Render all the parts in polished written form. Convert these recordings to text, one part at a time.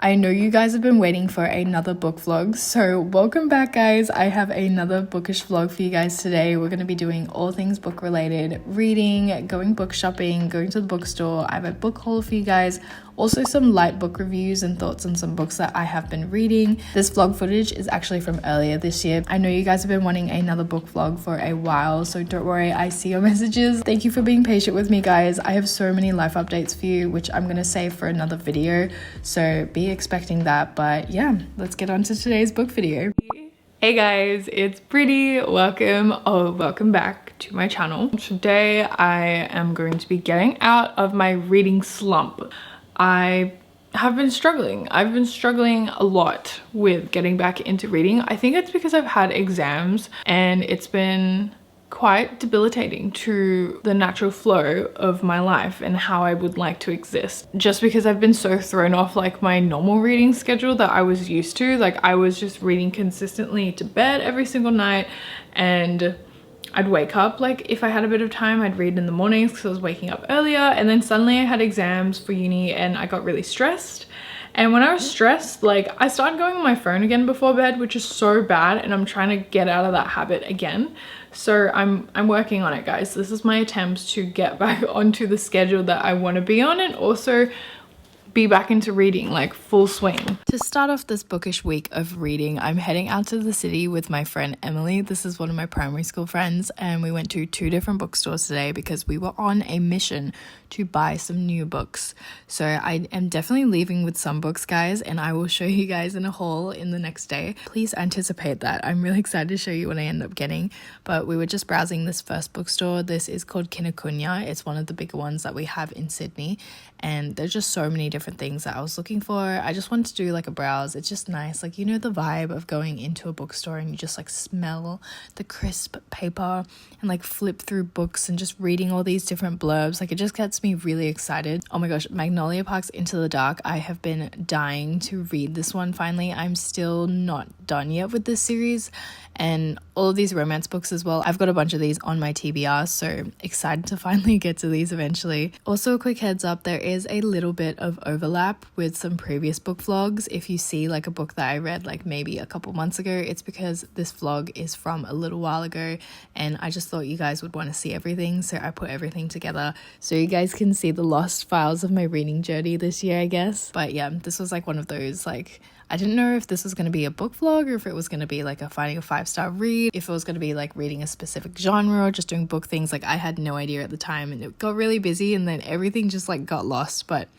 I know you guys have been waiting for another book vlog, so welcome back guys. I have another bookish vlog for you guys today. We're going to be doing all things book related, reading, going book shopping, going to the bookstore. I have a book haul for you guys, also some light book reviews and thoughts on some books that I have been reading. This vlog footage is actually from earlier this year. I know you guys have been wanting another book vlog for a while, so don't worry, I see your messages. Thank you for being patient with me guys. I have so many life updates for you, which I'm going to save for another video, so be expecting that. But yeah, let's get on to today's book video. Hey guys, it's Pretty. Welcome back to my channel. Today I am going to be getting out of my reading slump. I have been struggling. I've been struggling a lot with getting back into reading. I think it's because I've had exams and it's been quite debilitating to the natural flow of my life and how I would like to exist, just because I've been so thrown off like my normal reading schedule that I was used to. Like I was just reading consistently to bed every single night, and I'd wake up, like if I had a bit of time I'd read in the mornings because I was waking up earlier, and then suddenly I had exams for uni and I got really stressed. And when I was stressed, like I started going on my phone again before bed, which is so bad, and I'm trying to get out of that habit again. So I'm working on it guys. This is my attempt to get back onto the schedule that I want to be on, and also be back into reading like full swing. To start off this bookish week of reading, I'm heading out to the city with my friend Emily. This is one of my primary school friends, and we went to 2 different bookstores today because we were on a mission to buy some new books. So I am definitely leaving with some books guys, and I will show you guys in a haul in the next day. Please anticipate that. I'm really excited to show you what I end up getting. But we were just browsing this first bookstore. This is called Kinokuniya. It's one of the bigger ones that we have in Sydney, and there's just so many different things that I was looking for. I just wanted to do like a browse. It's just nice, like, you know, the vibe of going into a bookstore and you just like smell the crisp paper and like flip through books and just reading all these different blurbs. Like it just gets me really excited. Oh my gosh, Magnolia Park's Into the Dark. I have been dying to read this one finally. I'm still not done yet with this series, and all of these romance books as well. I've got a bunch of these on my TBR, so excited to finally get to these eventually. Also a quick heads up, there is a little bit of overlap with some previous book vlogs. If you see like a book that I read like maybe a couple months ago, it's because this vlog is from a little while ago, and I just thought you guys would want to see everything, so I put everything together so you guys can see the lost files of my reading journey this year, I guess. But yeah, this was like one of those, like, I didn't know if this was going to be a book vlog or if it was going to be like a finding a 5-star read, if it was going to be like reading a specific genre or just doing book things. Like I had no idea at the time, and it got really busy and then everything just like got lost. But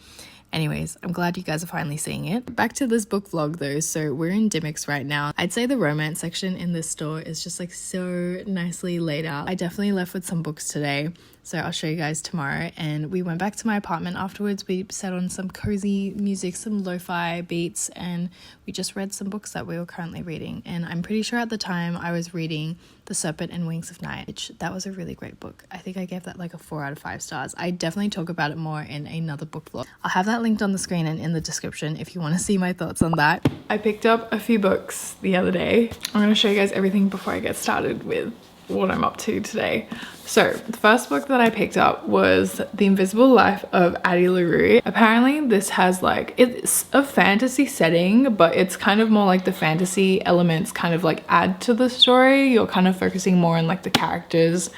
anyways, I'm glad you guys are finally seeing it. Back to this book vlog though. So we're in Dimmicks right now. I'd say the romance section in this store is just like so nicely laid out. I definitely left with some books today, so I'll show you guys tomorrow. And we went back to my apartment afterwards. We set on some cozy music, some lo-fi beats, and we just read some books that we were currently reading. And I'm pretty sure at the time I was reading The Serpent and Wings of Night, which that was a really great book. I think I gave that like a 4 out of 5 stars. I definitely talk about it more in another book vlog. I'll have that linked on the screen and in the description if you want to see my thoughts on that. I picked up a few books the other day. I'm going to show you guys everything before I get started with what I'm up to today. So the first book that I picked up was The Invisible Life of Addie LaRue. Apparently this has like, it's a fantasy setting, but it's kind of more like the fantasy elements kind of like add to the story. You're kind of focusing more on like the characters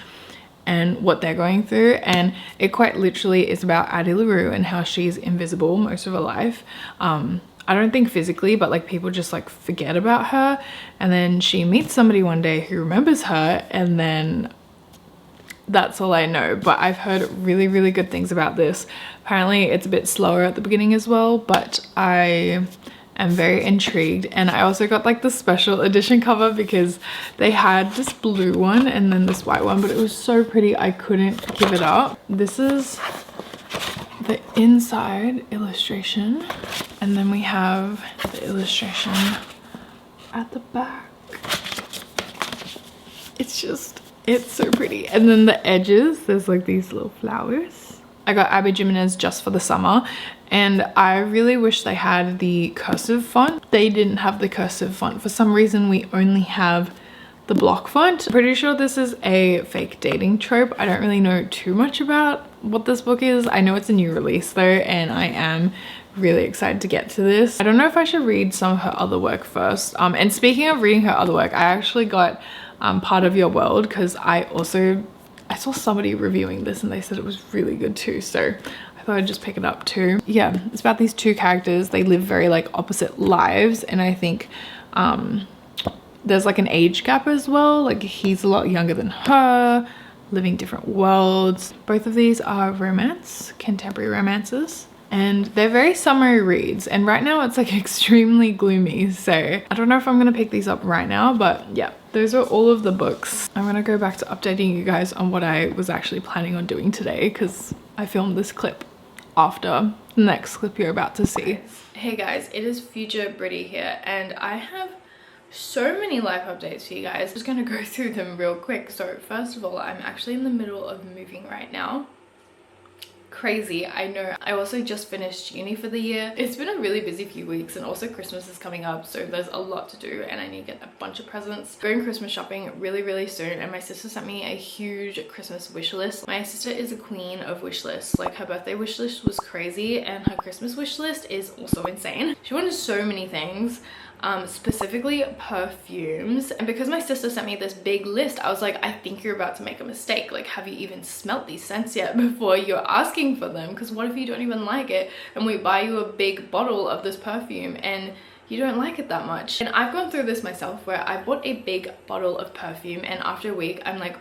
and what they're going through, and it quite literally is about Addie LaRue and how she's invisible most of her life. I don't think physically, but like people just like forget about her, and then she meets somebody one day who remembers her, and then that's all I know. But I've heard really, really good things about this. Apparently it's a bit slower at the beginning as well, but I am very intrigued. And I also got like the special edition cover because they had this blue one and then this white one, but it was so pretty I couldn't give it up. This is the inside illustration, and then we have the illustration at the back. It's so pretty. And then the edges, there's like these little flowers. I got Abby Jimenez just for the summer, and I really wish they had the cursive font. They didn't have the cursive font. For some reason we only have the block font. Pretty sure this is a fake dating trope. I don't really know too much about what this book is. I know it's a new release though, and I am really excited to get to this. I don't know if I should read some of her other work first. And speaking of reading her other work, I actually got Part of Your World because I saw somebody reviewing this and they said it was really good too, so I thought I'd just pick it up too. Yeah, it's about these two characters. They live very like opposite lives, and I think there's like an age gap as well. Like he's a lot younger than her, living different worlds. Both of these are romance, contemporary romances, and they're very summery reads, and right now it's like extremely gloomy, so I don't know if I'm gonna pick these up right now, but yeah, those are all of the books. I'm gonna go back to updating you guys on what I was actually planning on doing today, because I filmed this clip after the next clip you're about to see. Hey guys, it is future Britty here, and I have so many life updates for you guys. I'm just gonna go through them real quick. So first of all, I'm actually in the middle of moving right now. Crazy, I know. I also just finished uni for the year. It's been a really busy few weeks, and also Christmas is coming up, so there's a lot to do and I need to get a bunch of presents. Going Christmas shopping really soon, and my sister sent me a huge Christmas wish list. My sister is a queen of wish lists. Like her birthday wish list was crazy and her Christmas wish list is also insane. She wanted so many things. Specifically perfumes, and because my sister sent me this big list, I was like, I think you're about to make a mistake. Like, have you even smelt these scents yet before you're asking for them? Because what if you don't even like it and we buy you a big bottle of this perfume and you don't like it that much? And I've gone through this myself, where I bought a big bottle of perfume and after a week I'm like,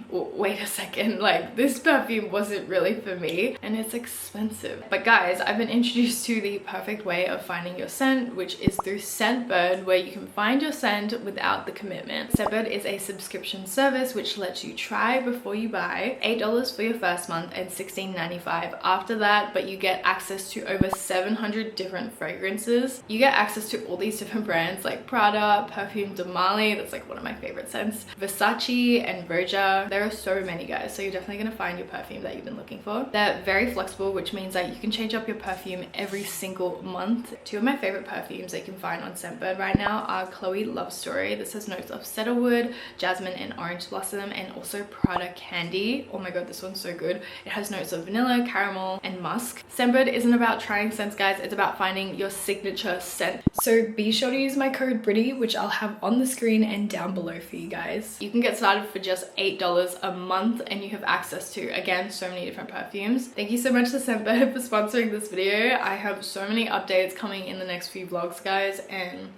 wait a second, like this perfume wasn't really for me, and it's expensive. But guys, I've been introduced to the perfect way of finding your scent, which is through Scentbird, where you can find your scent without the commitment. Scentbird is a subscription service which lets you try before you buy. $8 for your first month and $16.95 after that, but you get access to over 700 different fragrances. You get access to all these different brands like Prada, Perfume de Mali, that's like one of my favorite scents, Versace and Roja. There are so many, guys, so you're definitely gonna find your perfume that you've been looking for. They're very flexible, which means that you can change up your perfume every single month. Two of my favorite perfumes that you can find on Scentbird right now are Chloe Love Story. This has notes of cedarwood, jasmine and orange blossom, and also Prada Candy. Oh my god, this one's so good. It has notes of vanilla, caramel and musk. Scentbird isn't about trying scents, guys, it's about finding your signature scent. So be sure to use my code Britty, which I'll have on the screen and down below for you guys. You can get started for just $8 a month, and you have access to, again, so many different perfumes. Thank you so much to Scentbird for sponsoring this video. I have so many updates coming in the next few vlogs, guys, and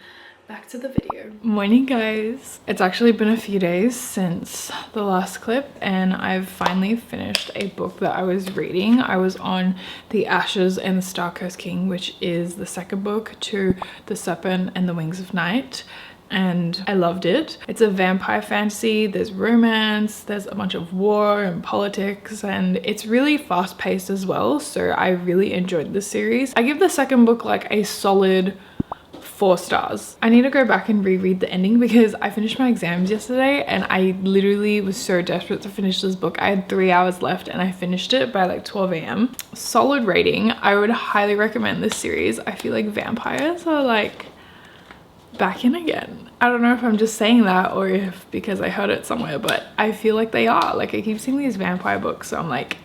back to the video. Morning, guys. It's actually been a few days since the last clip, and I've finally finished a book that I was reading. I was on The Ashes and the Star-Cursed King, which is the second book to The Serpent and the Wings of Night, and I loved it. It's a vampire fantasy, there's romance, there's a bunch of war and politics, and it's really fast-paced as well, so I really enjoyed this series. I give the second book like a solid 4 stars. I need to go back and reread the ending because I finished my exams yesterday and I literally was so desperate to finish this book. I had 3 hours left and I finished it by like 12 AM. Solid rating. I would highly recommend this series. I feel like vampires are like back in again. I don't know if I'm just saying that or if because I heard it somewhere, but I feel like they are. Like I keep seeing these vampire books, so I'm like,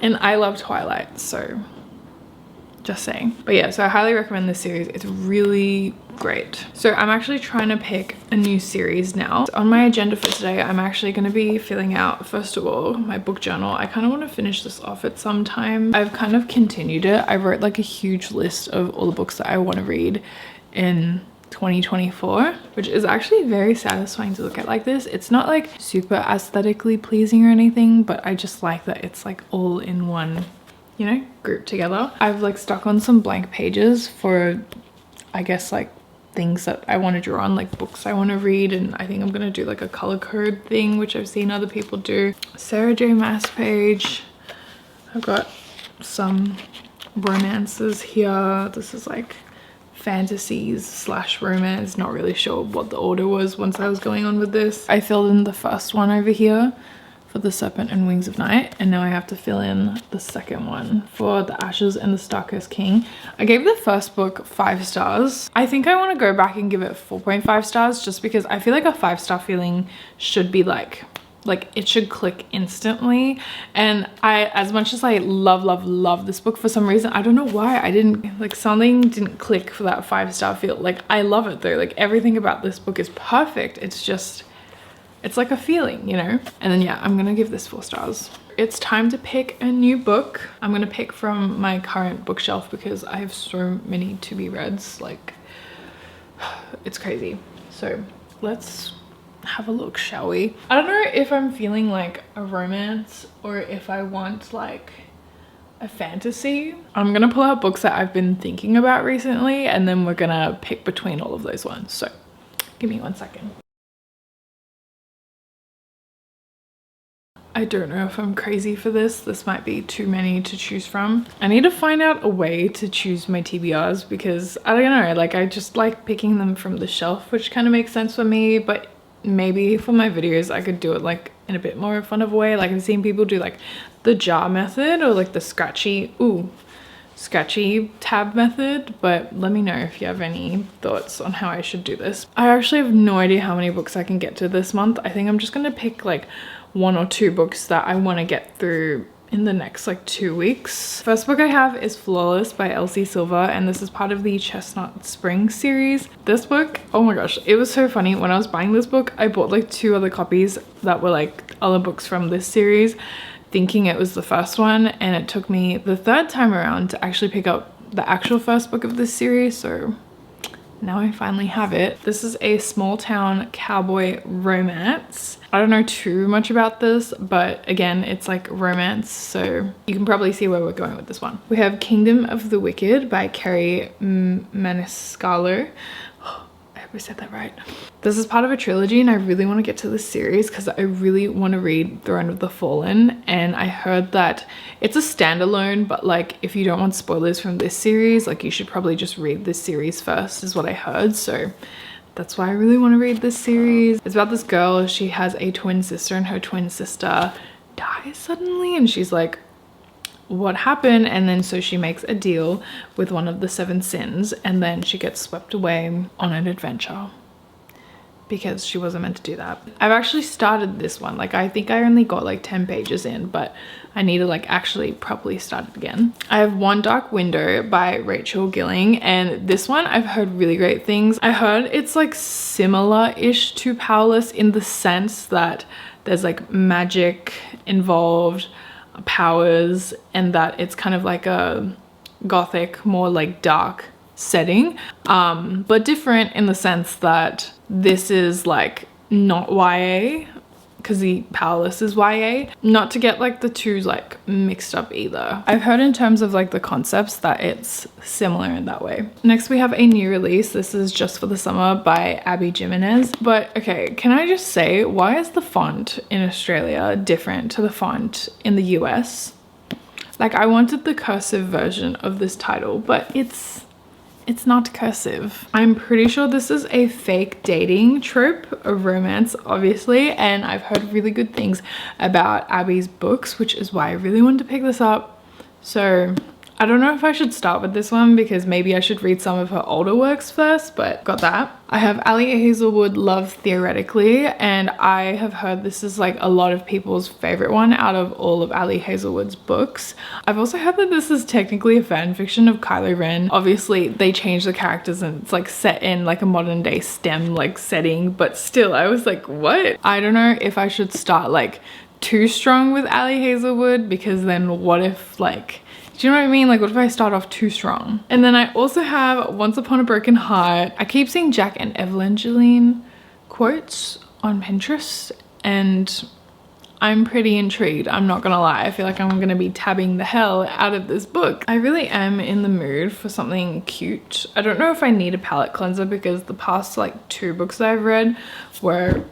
and I love Twilight, so just saying. But yeah, so I highly recommend this series. It's really great. So I'm actually trying to pick a new series now. So on my agenda for today, I'm actually going to be filling out, first of all, my book journal. I kind of want to finish this off at some time. I've kind of continued it. I wrote like a huge list of all the books that I want to read in 2024, which is actually very satisfying to look at like this. It's not like super aesthetically pleasing or anything, but I just like that it's like all in one, you know, grouped together. I've like stuck on some blank pages for, I guess, like things that I want to draw on, like books I want to read, and I think I'm gonna do like a color code thing, which I've seen other people do. Sarah J Maas page. I've got some romances here. This is like fantasies slash romance. Not really sure what the order was once I was going on with this. I filled in the first one over here for The Serpent and Wings of Night, and now I have to fill in the second one for The Ashes and the Star-Cursed King. I gave the first book 5 stars. I think I want to go back and give it 4.5 stars just because I feel like a 5-star feeling should be like like it should click instantly. And as much as I love this book, for some reason I don't know why I didn't, like, something didn't click for that 5-star feel. Like, I love it though, like everything about this book is perfect. It's just, it's like a feeling, you know. And then yeah, I'm gonna give this 4 stars. It's time to pick a new book. I'm gonna pick from my current bookshelf because I have so many to be reads, like it's crazy. So let's have a look, shall we? I don't know if I'm feeling like a romance or if I want like a fantasy. I'm gonna pull out books that I've been thinking about recently, and then we're gonna pick between all of those ones. So give me 1 second. I don't know if I'm crazy for this. This might be too many to choose from. I need to find out a way to choose my TBRs because I don't know, like I just like picking them from the shelf, which kind of makes sense for me, but maybe for my videos I could do it like in a bit more fun of a way. Like I've seen people do like the jar method or like the scratchy tab method, but let me know if you have any thoughts on how I should do this. I actually have no idea how many books I can get to this month. I think I'm just gonna pick like 1 or 2 books that I want to get through in the next like 2 weeks. First book I have is Flawless by Elsie Silver, and this is part of the Chestnut Spring series. This book, oh my gosh, it was so funny. When I was buying this book, I bought like 2 other copies that were like other books from this series, thinking it was the first one, and it took me the 3rd time around to actually pick up the actual first book of this series. So now I finally have it. This is a small town cowboy romance. I don't know too much about this, but again, it's like romance, so you can probably see where we're going with this one. We have Kingdom of the Wicked by Kerry Maniscalco. I hope I said that right. This is part of a trilogy, and I really want to get to this series because I really want to read Throne of the Fallen, and I heard that it's a standalone, but like if you don't want spoilers from this series, like you should probably just read this series first, is what I heard. So that's why I really want to read this series. It's about this girl. She has a twin sister, and her twin sister dies suddenly, and she's like, what happened? And then so she makes a deal with one of the 7 sins, and then she gets swept away on an adventure because she wasn't meant to do that. I've actually started this one. Like I think I only got like 10 pages in, but I need to like actually properly start it again. I have One Dark Window by Rachel Gilling, and this one I've heard really great things. I heard it's like similar-ish to Powerless in the sense that there's like magic involved, powers, and that it's kind of like a gothic, more like dark setting, but different in the sense that this is like not YA, because the Powerless is YA. Not to get like the two like mixed up either. I've heard in terms of like the concepts that it's similar in that way. Next we have a new release. This is Just for the Summer by Abby Jimenez. But okay, can I just say, why is the font in Australia different to the font in the US? Like I wanted the cursive version of this title, but it's not cursive. I'm pretty sure this is a fake dating trope, a romance obviously, and I've heard really good things about Abby's books, which is why I really wanted to pick this up. So I don't know if I should start with this one because maybe I should read some of her older works first, but got that. I have Ali Hazelwood, Love Theoretically, and I have heard this is like a lot of people's favorite one out of all of Ali Hazelwood's books. I've also heard that this is technically a fan fiction of Kylo Ren. Obviously they changed the characters and it's like set in like a modern day STEM like setting, but still I was like, what? I don't know if I should start like too strong with Ali Hazelwood, because then what if like, do you know what I mean? Like what if I start off too strong? And then I also have Once Upon a Broken Heart. I keep seeing Jack and Evangeline quotes on Pinterest, and I'm pretty intrigued, I'm not gonna lie. I feel like I'm gonna be tabbing the hell out of this book. I really am in the mood for something cute. I don't know if I need a palette cleanser because the past like 2 books that I've read were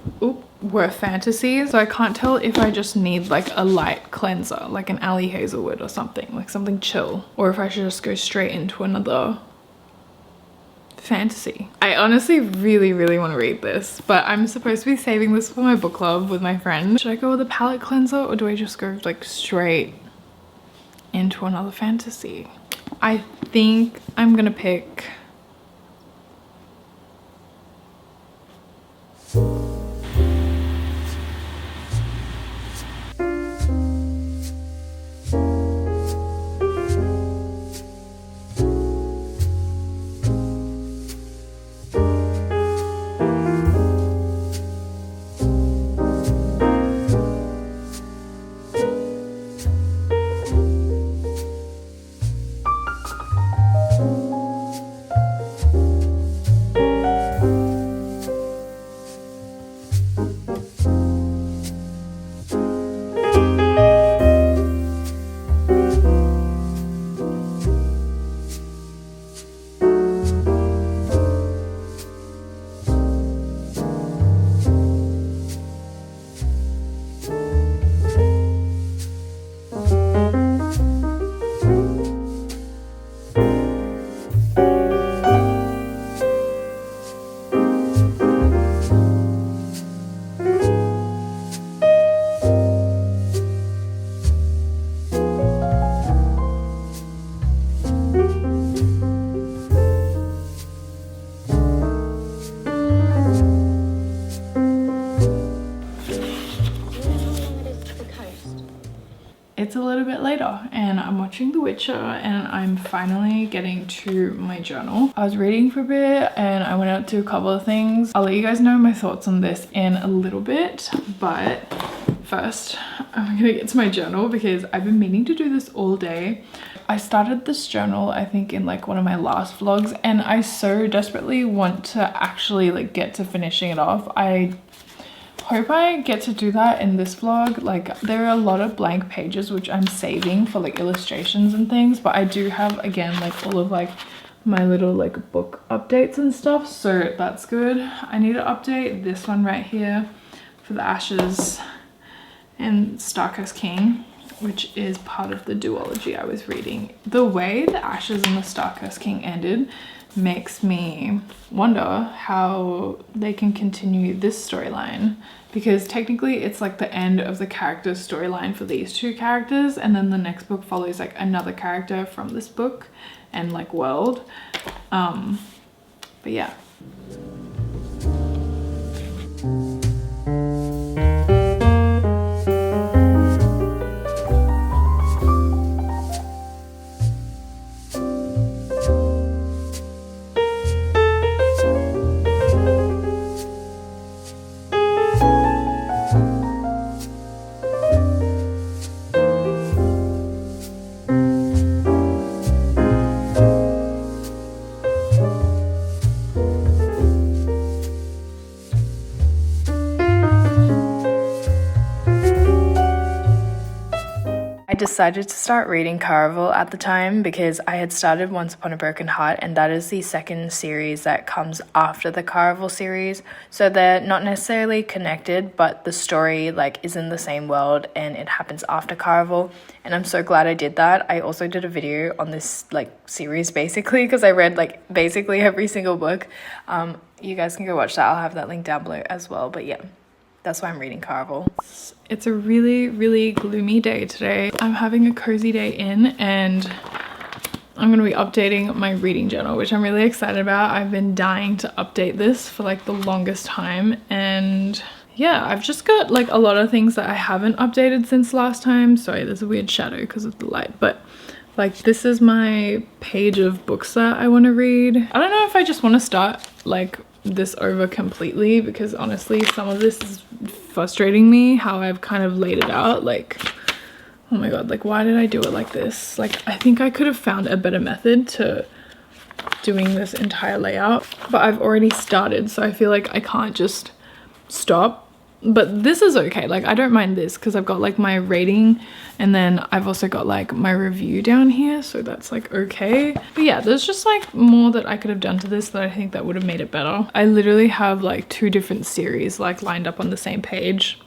fantasy, so I can't tell if I just need like a light cleanser, like an Ali Hazelwood or something, like something chill, or if I should just go straight into another fantasy. I honestly really want to read this, but I'm supposed to be saving this for my book club with my friend. Should I go with a palette cleanser, or do I just go like straight into another fantasy? I think I'm gonna pick bit later and I'm watching The Witcher and I'm finally getting to my journal. I was reading for a bit and I went out to a couple of things. I'll let you guys know my thoughts on this in a little bit, but first I'm gonna get to my journal because I've been meaning to do this all day. I started this journal I think in like one of my last vlogs and I so desperately want to actually like get to finishing it off. I hope I get to do that in this vlog. Like there are a lot of blank pages which I'm saving for like illustrations and things, but I do have again like all of like my little like book updates and stuff, so that's good. I need to update this one right here for the Ashes and Starkest King, which is part of the duology I was reading. The way the Ashes and the Starkest King ended makes me wonder how they can continue this storyline, because technically it's like the end of the character's storyline for these two characters, and then the next book follows like another character from this book and like world. But yeah. Decided to start reading Caraval at the time because I had started Once Upon a Broken Heart, and that is the second series that comes after the Caraval series, so they're not necessarily connected, but the story like is in the same world and it happens after Caraval, and I'm so glad I did that. I also did a video on this like series basically because I read like basically every single book. You guys can go watch that. I'll have that link down below as well, but yeah, that's why I'm reading Caraval. It's a really gloomy day today. I'm having a cozy day in and I'm going to be updating my reading journal, which I'm really excited about. I've been dying to update this for like the longest time, and yeah, I've just got like a lot of things that I haven't updated since last time. Sorry, there's a weird shadow because of the light, but like this is my page of books that I want to read. I don't know if I just want to start like this over completely, because honestly some of this is frustrating me how I've kind of laid it out. Like, oh my god, like why did I do it like this? Like I think I could have found a better method to doing this entire layout, but I've already started, so I feel like I can't just stop. But this is okay, like I don't mind this because I've got like my rating and then I've also got like my review down here, so that's like okay. But yeah, there's just like more that I could have done to this that I think that would have made it better. I literally have like two different series like lined up on the same page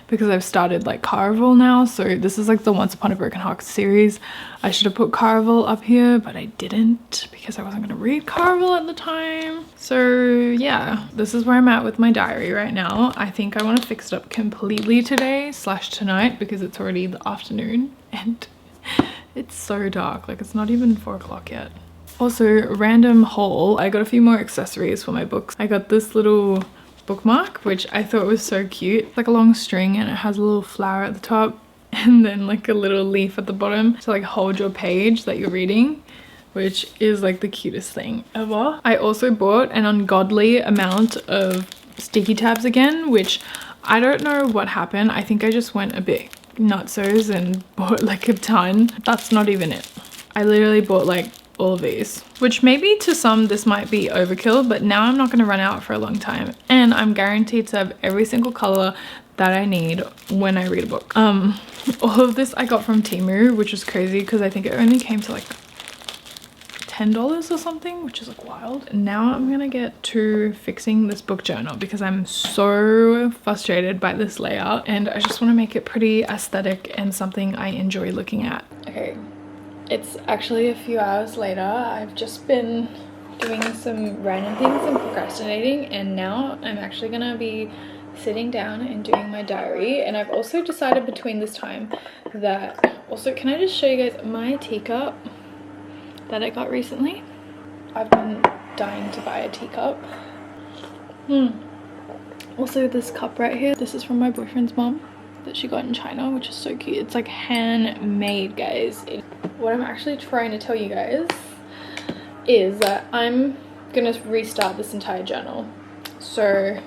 because I've started like Caraval now, so this is like the Once Upon a Broken Heart series. I should have put Caraval up here, but I didn't because I wasn't going to read Caraval at the time. So yeah, this is where I'm at with my diary right now. I think I want to fix it up completely today / tonight because it's already the afternoon and it's so dark, like it's not even 4 o'clock yet. Also, random haul, I got a few more accessories for my books. I got this little bookmark which I thought was so cute. It's like a long string and it has a little flower at the top and then like a little leaf at the bottom to like hold your page that you're reading, which is like the cutest thing ever. I also bought an ungodly amount of sticky tabs again, which I don't know what happened. I think I just went a bit nutsos and bought like a ton. That's not even it. I literally bought like all of these, which maybe to some this might be overkill, but now I'm not going to run out for a long time and I'm guaranteed to have every single color that I need when I read a book. All of this I got from Temu, which is crazy because I think it only came to like $10 or something, which is like wild. And now I'm gonna get to fixing this book journal because I'm so frustrated by this layout and I just want to make it pretty aesthetic and something I enjoy looking at. Okay, it's actually a few hours later. I've just been doing some random things and procrastinating, and now I'm actually gonna be sitting down and doing my diary. And I've also decided between this time that also, can I just show you guys my teacup that I got recently? I've been dying to buy a teacup. Also this cup right here, this is from my boyfriend's mom. that she got in China, which is so cute. It's like handmade, guys. What I'm actually trying to tell you guys is that I'm gonna restart this entire journal. So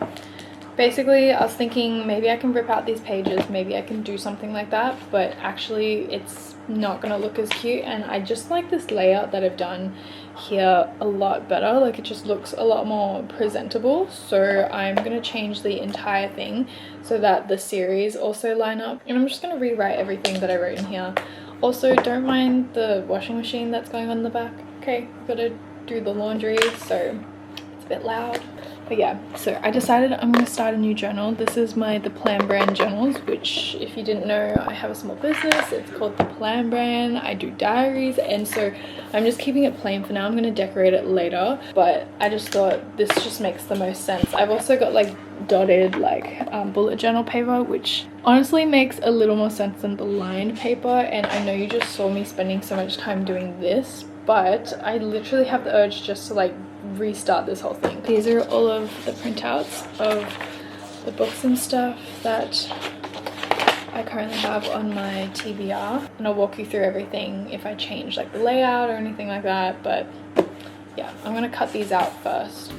basically I was thinking maybe I can rip out these pages, maybe I can do something like that, but actually it's not gonna look as cute, and I just like this layout that I've done here a lot better. Like it just looks a lot more presentable, so I'm gonna change the entire thing so that the series also line up, and I'm just gonna rewrite everything that I wrote in here. Also, don't mind the washing machine that's going on in the back. Okay, I've got to do the laundry, so it's a bit loud. But yeah, so I decided I'm going to start a new journal. This is the Plan Brand journals, which if you didn't know, I have a small business. It's called the Plan Brand. I do diaries, and so I'm just keeping it plain for now. I'm going to decorate it later, but I just thought this just makes the most sense. I've also got like dotted like bullet journal paper, which honestly makes a little more sense than the lined paper. And I know you just saw me spending so much time doing this, but I literally have the urge just to like restart this whole thing. These are all of the printouts of the books and stuff that I currently have on my TBR, and I'll walk you through everything if I change like the layout or anything like that. But yeah, I'm gonna cut these out first.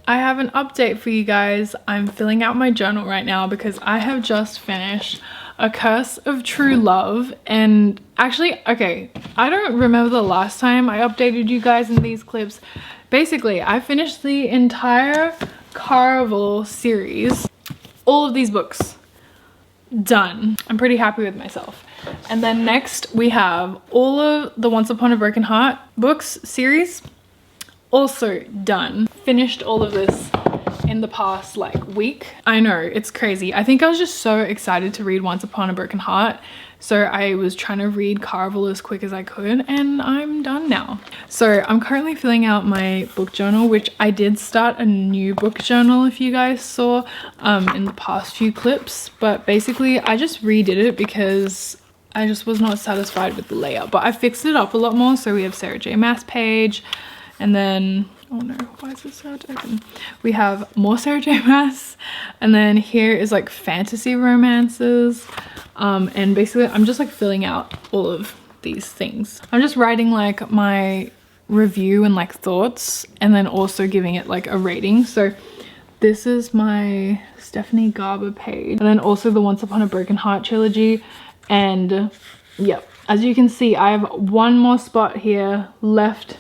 I have an update for you guys. I'm filling out my journal right now because I have just finished A Curse of True Love. And actually, okay, I don't remember the last time I updated you guys in these clips. Basically, I finished the entire Caraval series. All of these books done. I'm pretty happy with myself. And then next we have all of the Once Upon a Broken Heart books series. Also done. Finished all of this in the past like week. I know, it's crazy. I think I was just so excited to read Once Upon a Broken Heart, so I was trying to read Caraval as quick as I could, and I'm done now. So I'm currently filling out my book journal, which I did start a new book journal if you guys saw in the past few clips, but basically I just redid it because I just was not satisfied with the layout, but I fixed it up a lot more. So we have Sarah J Maas page, and then, oh no, why is this so open? We have more Sarah J Maas, and then here is like fantasy romances. And basically I'm just like filling out all of these things. I'm just writing like my review and like thoughts, and then also giving it like a rating. So this is my Stephanie Garber page, and then also the Once Upon a Broken Heart trilogy. And yep, as you can see, I have one more spot here left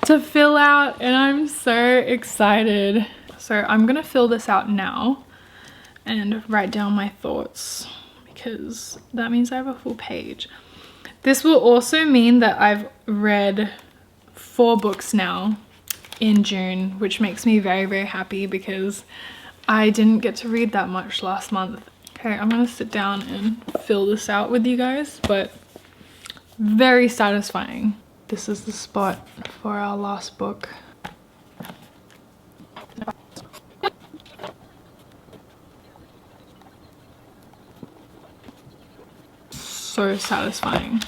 to fill out, and I'm so excited. So I'm gonna fill this out now and write down my thoughts, because that means I have a full page. This will also mean that I've read 4 books now in June, which makes me very, very happy because I didn't get to read that much last month. Okay, I'm gonna sit down and fill this out with you guys, but very satisfying. This is the spot for our last book. so satisfying.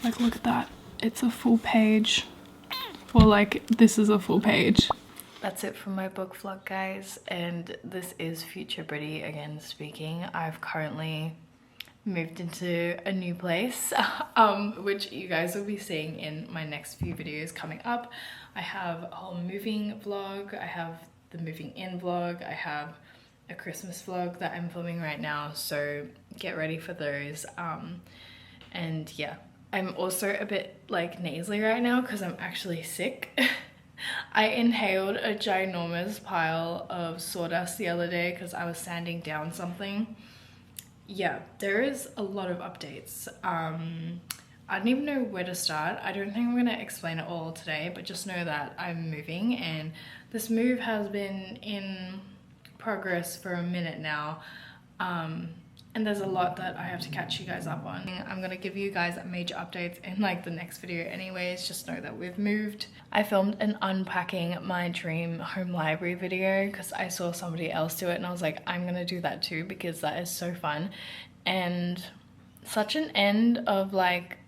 Like, look at that. It's a full page. Well, like, this is a full page. That's it from my book vlog, guys, and this is Future Britty again speaking. I've currently moved into a new place, which you guys will be seeing in my next few videos coming up. I have a whole moving vlog, I have the moving in vlog, I have a Christmas vlog that I'm filming right now, so get ready for those. And yeah, I'm also a bit like nasally right now because I'm actually sick. I inhaled a ginormous pile of sawdust the other day because I was sanding down something. Yeah, there is a lot of updates. I don't even know where to start. I don't think I'm gonna explain it all today, but just know that I'm moving, and this move has been in progress for a minute now. And there's a lot that I have to catch you guys up on. I'm gonna give you guys major updates in like the next video anyways. Just know that we've moved. I filmed an unpacking my dream home library video because I saw somebody else do it and I was like, I'm gonna do that too because that is so fun. And such an end of like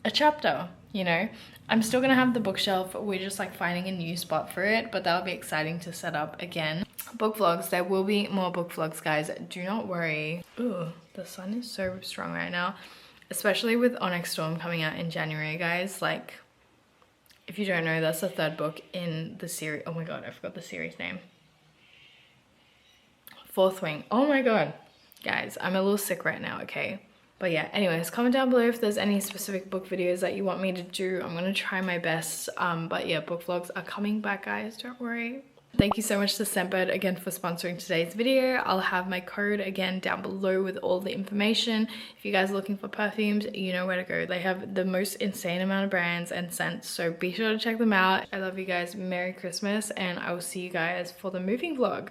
a chapter, you know? I'm still gonna have the bookshelf. We're just like finding a new spot for it, but that'll be exciting to set up again. Book vlogs, there will be more book vlogs, guys, do not worry. Ooh, the sun is so strong right now, especially with Onyx Storm coming out in January, guys. Like, if you don't know, that's the third book in the series. Oh my god, I forgot the series name. Fourth Wing. Oh my god, guys, I'm a little sick right now, okay? But yeah, anyways, comment down below if there's any specific book videos that you want me to do. I'm gonna try my best. But yeah, book vlogs are coming back, guys, don't worry. Thank you so much to Scentbird again for sponsoring today's video. I'll have my code again down below with all the information. If you guys are looking for perfumes, you know where to go. They have the most insane amount of brands and scents, so be sure to check them out. I love you guys. Merry Christmas, and I will see you guys for the moving vlog.